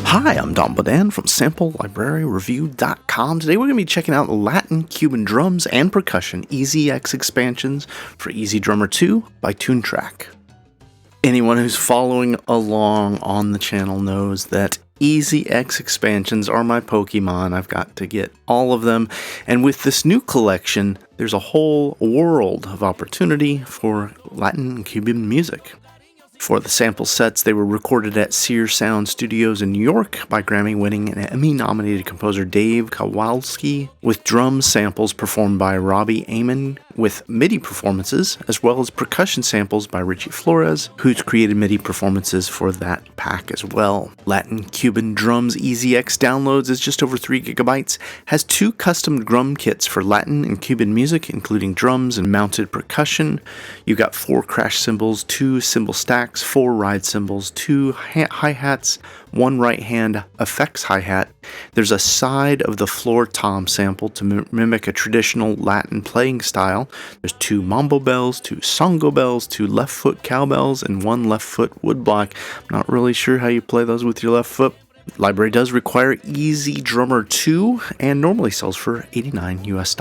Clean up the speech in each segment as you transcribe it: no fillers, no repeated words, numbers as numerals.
Hi, I'm Don Bodan from SampleLibraryReview.com. Today we're going to be checking out Latin Cuban drums and percussion EZX expansions for EZDrummer 2 by Toontrack. Anyone who's following along on the channel knows that EZX expansions are my Pokemon. I've got to get all of them, and with this new collection, there's a whole world of opportunity for Latin and Cuban music. For the sample sets, they were recorded at Sear Sound Studios in New York by Grammy-winning and Emmy-nominated composer Dave Kowalski, with drum samples performed by Robbie Amon with MIDI performances, as well as percussion samples by Richie Flores, who's created MIDI performances for that pack as well. Latin Cuban Drums EZX downloads is just over 3 gigabytes, has 2 custom drum kits for Latin and Cuban music, including drums and mounted percussion. You've got 4 crash cymbals, 2 cymbal stacks, 4 ride cymbals, 2 hi-hats, 1 right-hand effects hi-hat. There's a side of the floor tom sample to mimic a traditional Latin playing style. There's 2 mambo bells, 2 songo bells, 2 left foot cowbells, and 1 left foot woodblock. I'm not really sure how you play those with your left foot. The library does require EZDrummer 2 and normally sells for $89 US.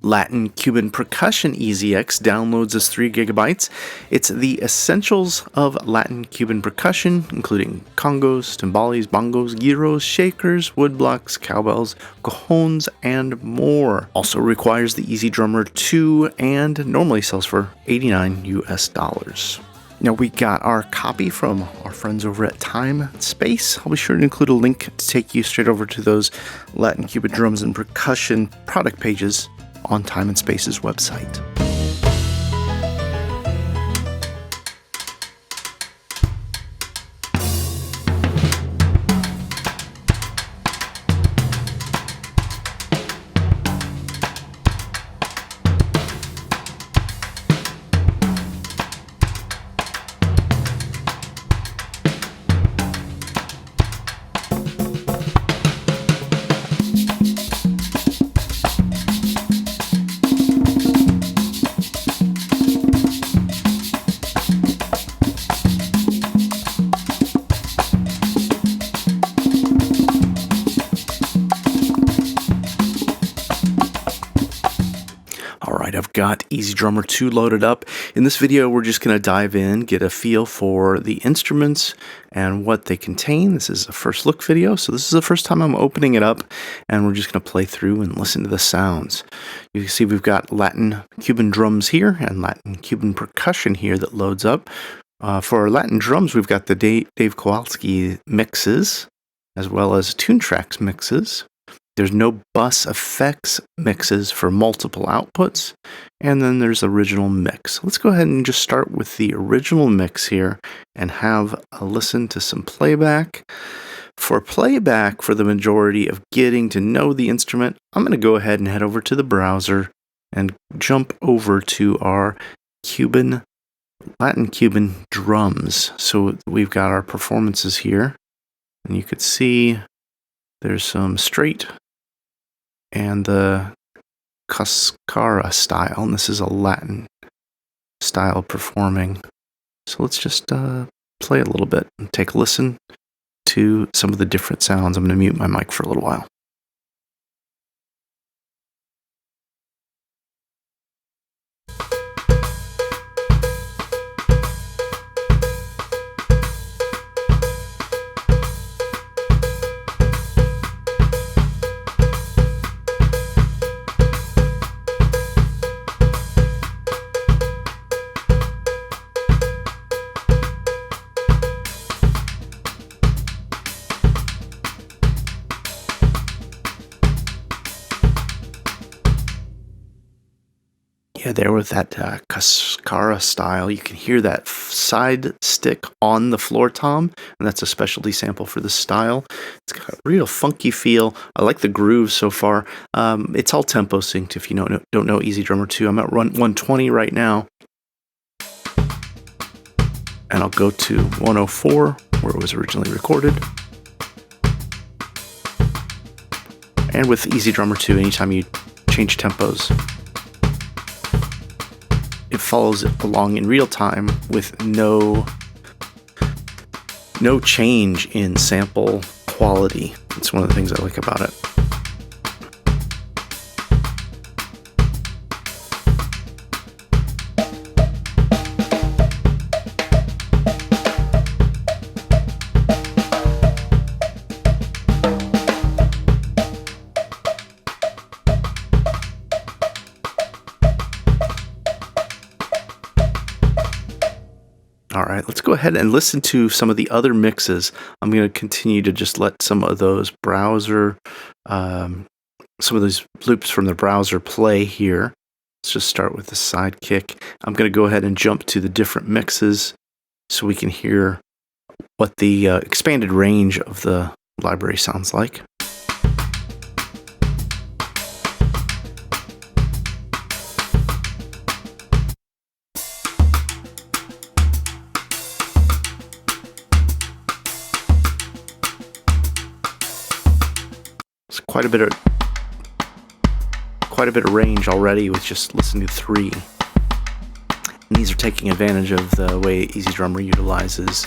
Latin Cuban Percussion EZX downloads as 3 gigabytes. It's the essentials of Latin Cuban percussion, including congos, timbales, bongos, gyros, shakers, woodblocks, cowbells, cajones, and more. Also requires the EZDrummer 2 and normally sells for $89 US. Now we got our copy from our friends over at Time and Space. I'll be sure to include a link to take you straight over to those Latin Cuban drums and percussion product pages on Time and Space's website. I've got EZDrummer 2 loaded up. In this video, we're just going to dive in, get a feel for the instruments and what they contain. This is a first look video, so this is the first time I'm opening it up, and we're just going to play through and listen to the sounds. You can see we've got Latin Cuban drums here and Latin Cuban percussion here that loads up. For our Latin drums, we've got the Dave Kowalski mixes, as well as Toontrack's mixes. There's no bus effects mixes for multiple outputs, and then there's original mix. Let's go ahead and just start with the original mix here and have a listen to some playback. For playback, for the majority of getting to know the instrument, I'm going to go ahead and head over to the browser and jump over to our Latin Cuban drums. So we've got our performances here, and you could see there's some straight and the cascara style, and this is a Latin style performing. So let's just play a little bit and take a listen to some of the different sounds. I'm going to mute my mic for a little while. Yeah, there with that cascara style, you can hear that side stick on the floor tom, and that's a specialty sample for this style. It's got a real funky feel. I like the grooves so far. It's all tempo synced if you don't know EZDrummer 2. I'm at 120 right now, and I'll go to 104 where it was originally recorded. And with EZDrummer 2, anytime you change tempos, it follows it along in real time with no no change in sample quality. It's one of the things I like about it. All right, let's go ahead and listen to some of the other mixes. I'm going to continue to just let some of those browser, some of those loops from the browser play here. Let's just start with the Sidekick. I'm going to go ahead and jump to the different mixes so we can hear what the expanded range of the library sounds like. Quite a bit of range already with just listening to 3. And these are taking advantage of the way EZDrummer utilizes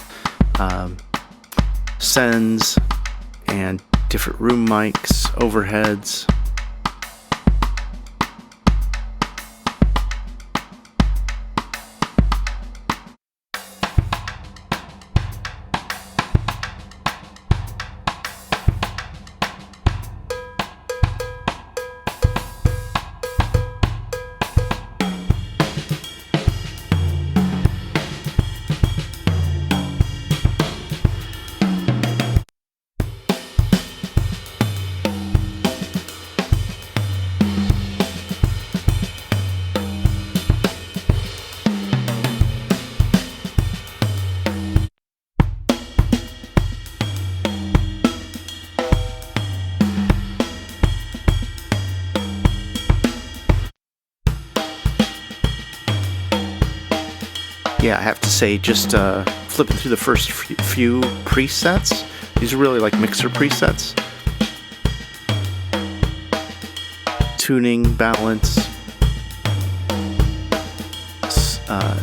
sends and different room mics, overheads. Yeah, I have to say, just flipping through the first few presets, these are really like mixer presets. Tuning, balance,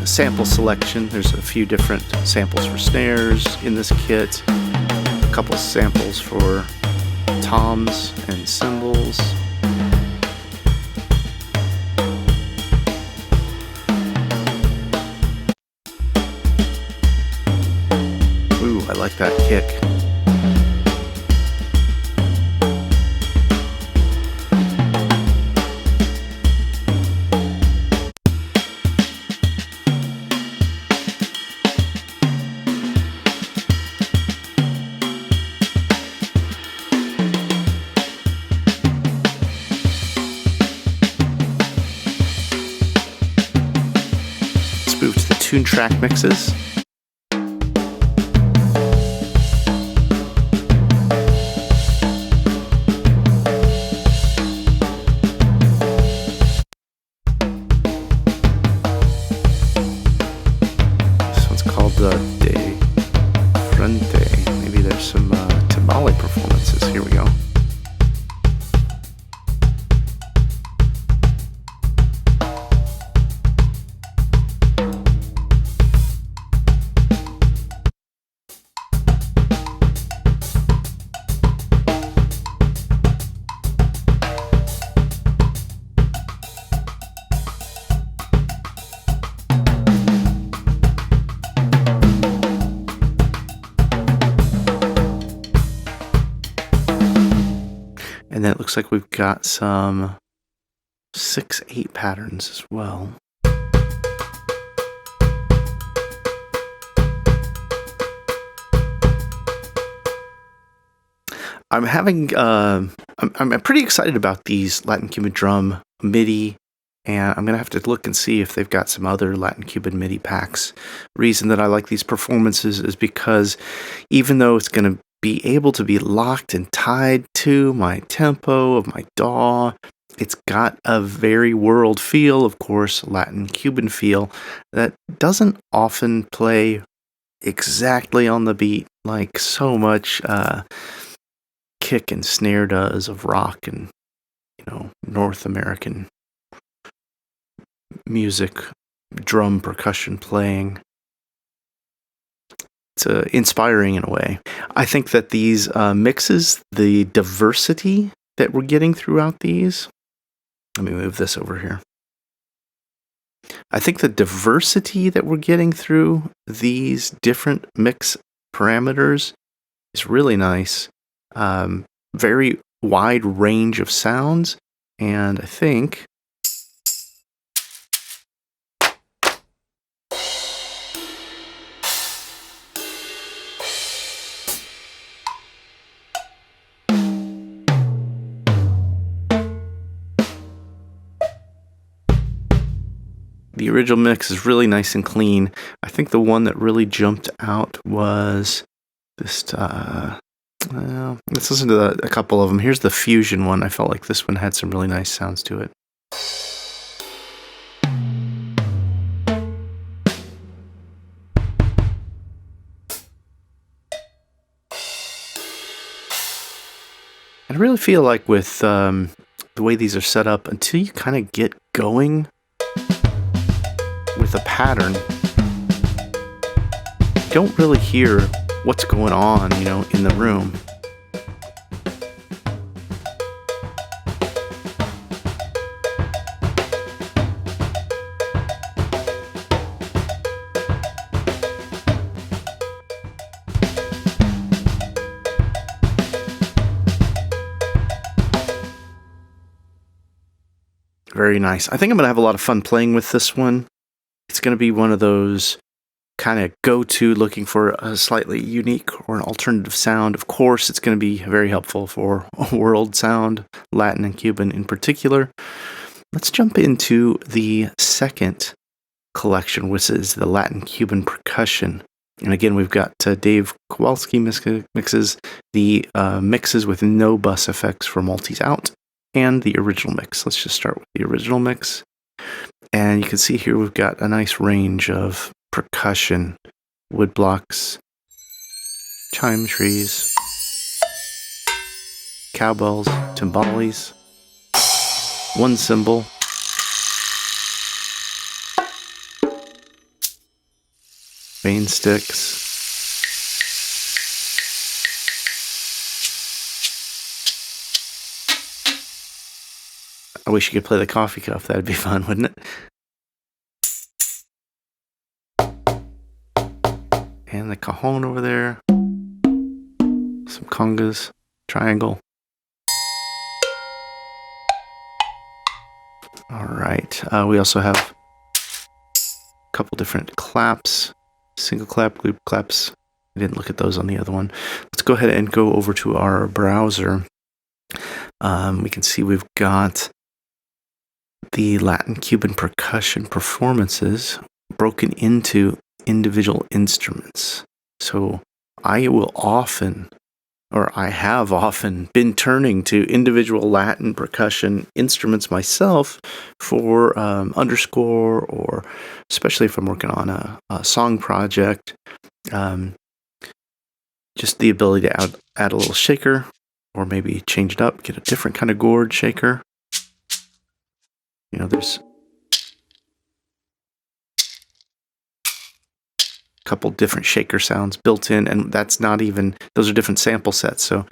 sample selection. There's a few different samples for snares in this kit, a couple samples for toms and cymbals. I like that kick. Let's move to the Toontrack mixes. De Frente. Maybe there's some tamale performances. Here we go. And then it looks like we've got some 6/8 patterns as well. I'm pretty excited about these Latin Cuban drum MIDI, and I'm gonna have to look and see if they've got some other Latin Cuban MIDI packs. Reason that I like these performances is because even though it's gonna be able to be locked and tied to my tempo of my DAW, it's got a very world feel, of course, Latin Cuban feel, that doesn't often play exactly on the beat like so much kick and snare does of rock and, North American music, drum percussion playing. inspiring in a way. I think that these mixes, the diversity that we're getting throughout these. Let me move this over here. I think the diversity that we're getting through these different mix parameters is really nice. Very wide range of sounds, and I think the original mix is really nice and clean. I think the one that really jumped out was this. Let's listen to a couple of them. Here's the fusion one. I felt like this one had some really nice sounds to it. I really feel like with the way these are set up, until you kind of get going with a pattern, you don't really hear what's going on, in the room. Very nice. I think I'm going to have a lot of fun playing with this one. It's going to be one of those kind of go-to, looking for a slightly unique or an alternative sound. Of course, it's going to be very helpful for world sound, Latin and Cuban in particular. Let's jump into the second collection, which is the Latin Cuban percussion. And again, we've got Dave Kowalski mixes the mixes with no bus effects for multis out, and the original mix. Let's just start with the original mix. And you can see here we've got a nice range of percussion, wood blocks, chime trees, cowbells, timbales, one cymbal, vein sticks, I wish you could play the coffee cup. That'd be fun, wouldn't it? And the cajon over there. Some congas. Triangle. Alright. We also have a couple different claps. Single clap, loop claps. I didn't look at those on the other one. Let's go ahead and go over to our browser. We can see we've got the Latin Cuban percussion performances broken into individual instruments. So I have often been turning to individual Latin percussion instruments myself for underscore, or especially if I'm working on a song project. Just the ability to add a little shaker, or maybe change it up, get a different kind of gourd shaker. There's a couple different shaker sounds built in, and those are different sample sets, so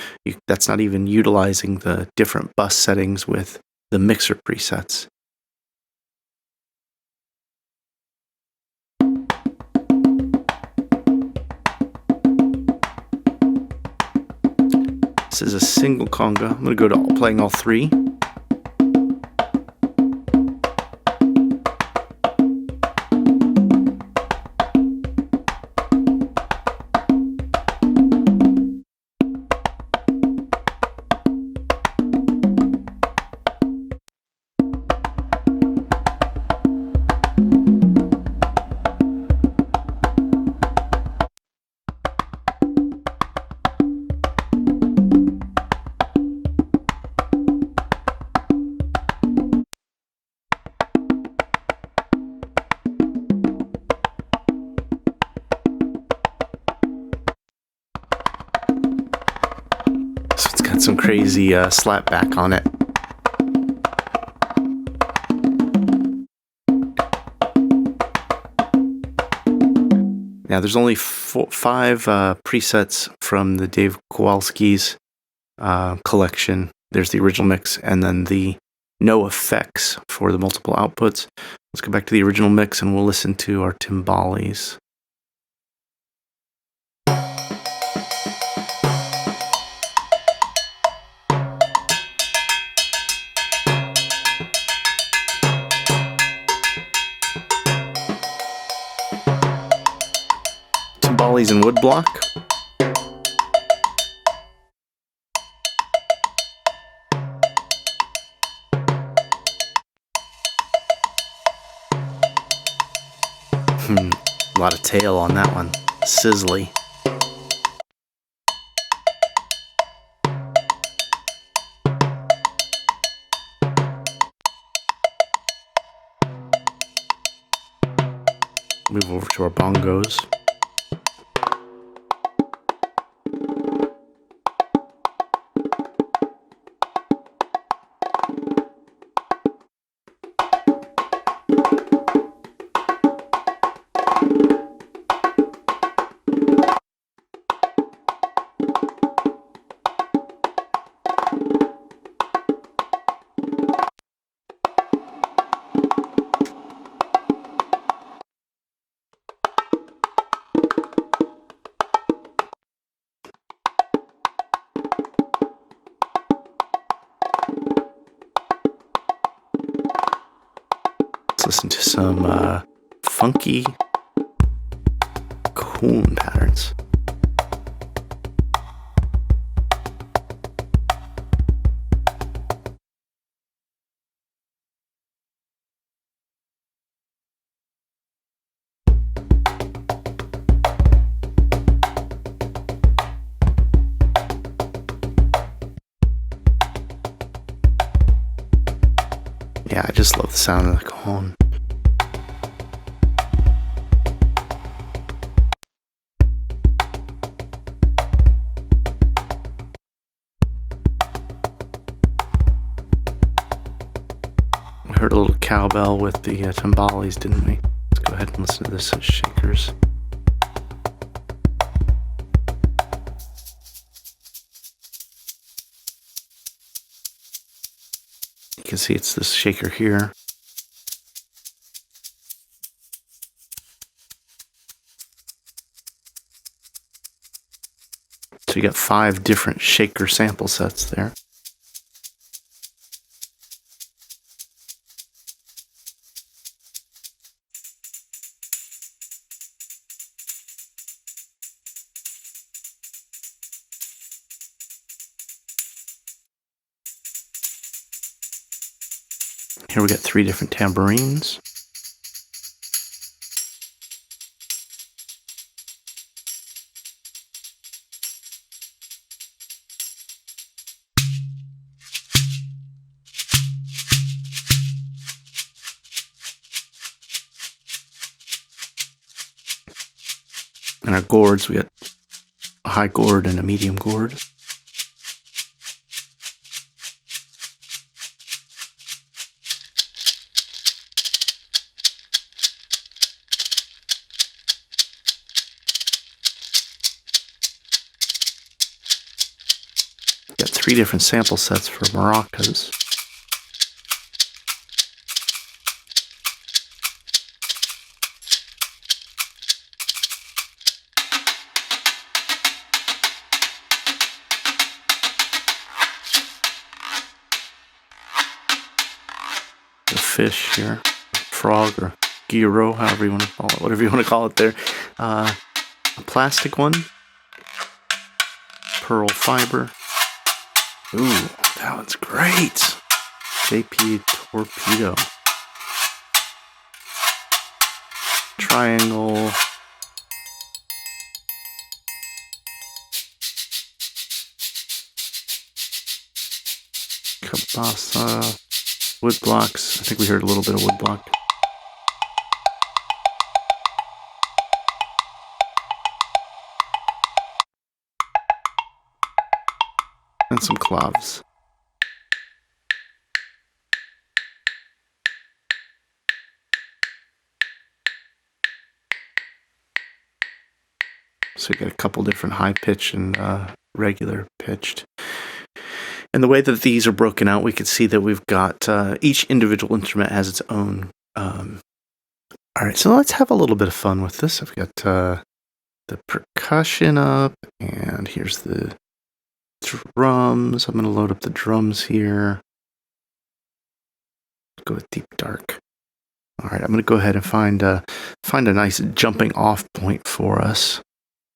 that's not even utilizing the different bus settings with the mixer presets. This is a single conga. I'm going to go to playing all three. Some crazy slap back on it. Yeah, there's only five presets from the Dave Kowalski's collection. There's the original mix and then the no effects for the multiple outputs. Let's go back to the original mix and we'll listen to our timbales. Timbales in woodblock. A lot of tail on that one. Sizzly. Move over to our bongos. Listen to some funky coon patterns. Yeah, I just love the sound of the cajon. We heard a little cowbell with the timbales, didn't we? Let's go ahead and listen to this as shakers. You can see it's this shaker here. So you got 5 different shaker sample sets there. Here we got 3 different tambourines. And our gourds, we got a high gourd and a medium gourd. Got 3 different sample sets for maracas. The fish here, frog or gyro, however you want to call it, whatever you want to call it there. A plastic one, pearl fiber. Ooh, that one's great. JP Torpedo. Triangle. Cabasa. Wood blocks. I think we heard a little bit of wood block. And some cloves. So you get a couple different high pitch and regular pitched. And the way that these are broken out, we can see that we've got each individual instrument has its own. All right, so let's have a little bit of fun with this. I've got the percussion up, and here's the drums. I'm going to load up the drums here. Go with deep dark. All right, I'm going to go ahead and find a nice jumping off point for us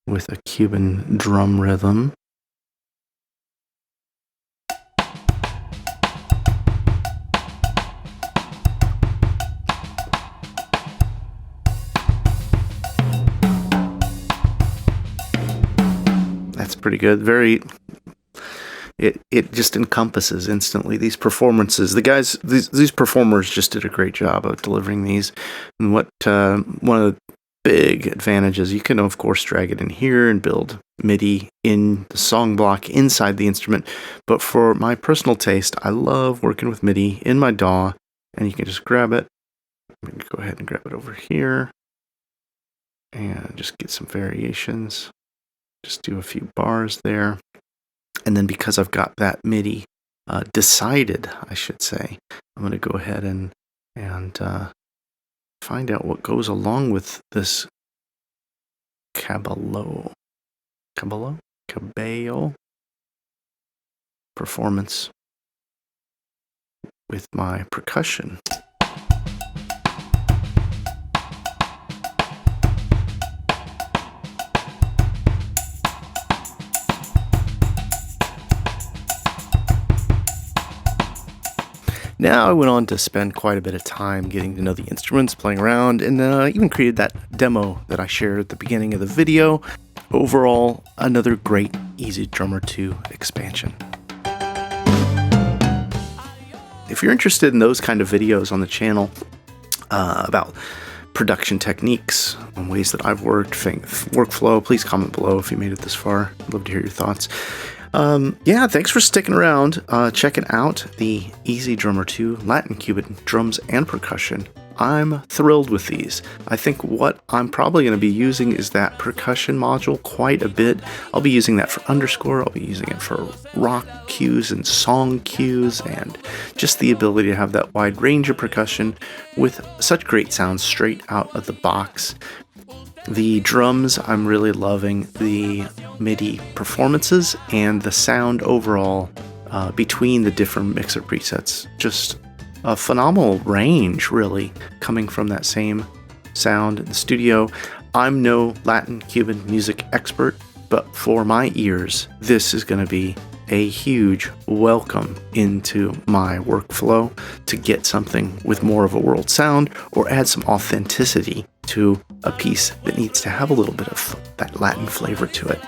with a Cuban drum rhythm. That's pretty good. It just encompasses instantly these performances. The guys, these performers just did a great job of delivering these. And what one of the big advantages, you can of course drag it in here and build MIDI in the song block inside the instrument. But for my personal taste, I love working with MIDI in my DAW, and you can just grab it. I'm going to go ahead and grab it over here and just get some variations. Just do a few bars there. And then because I've got that MIDI decided, I should say, I'm going to go ahead and find out what goes along with this Cabello performance with my percussion. Now I went on to spend quite a bit of time getting to know the instruments, playing around, and even created that demo that I shared at the beginning of the video. Overall, another great EZDrummer 2 expansion. If you're interested in those kind of videos on the channel about production techniques and ways that I've worked, workflow, please comment below if you made it this far. I'd love to hear your thoughts. Yeah, thanks for sticking around, checking out the EZDrummer 2 Latin Cuban drums and percussion. I'm thrilled with these. I think what I'm probably going to be using is that percussion module quite a bit. I'll be using that for underscore, I'll be using it for rock cues and song cues, and just the ability to have that wide range of percussion with such great sounds straight out of the box. The drums, I'm really loving the MIDI performances and the sound overall between the different mixer presets. Just a phenomenal range, really, coming from that same sound in the studio. I'm no Latin Cuban music expert, but for my ears, this is going to be a huge welcome into my workflow to get something with more of a world sound or add some authenticity to a piece that needs to have a little bit of that Latin flavor to it.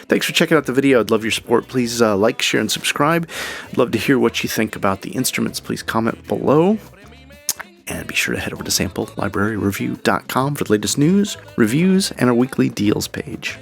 Thanks for checking out the video. I'd love your support. Please like, share, and subscribe. I'd love to hear what you think about the instruments. Please comment below. And be sure to head over to samplelibraryreview.com for the latest news, reviews, and our weekly deals page.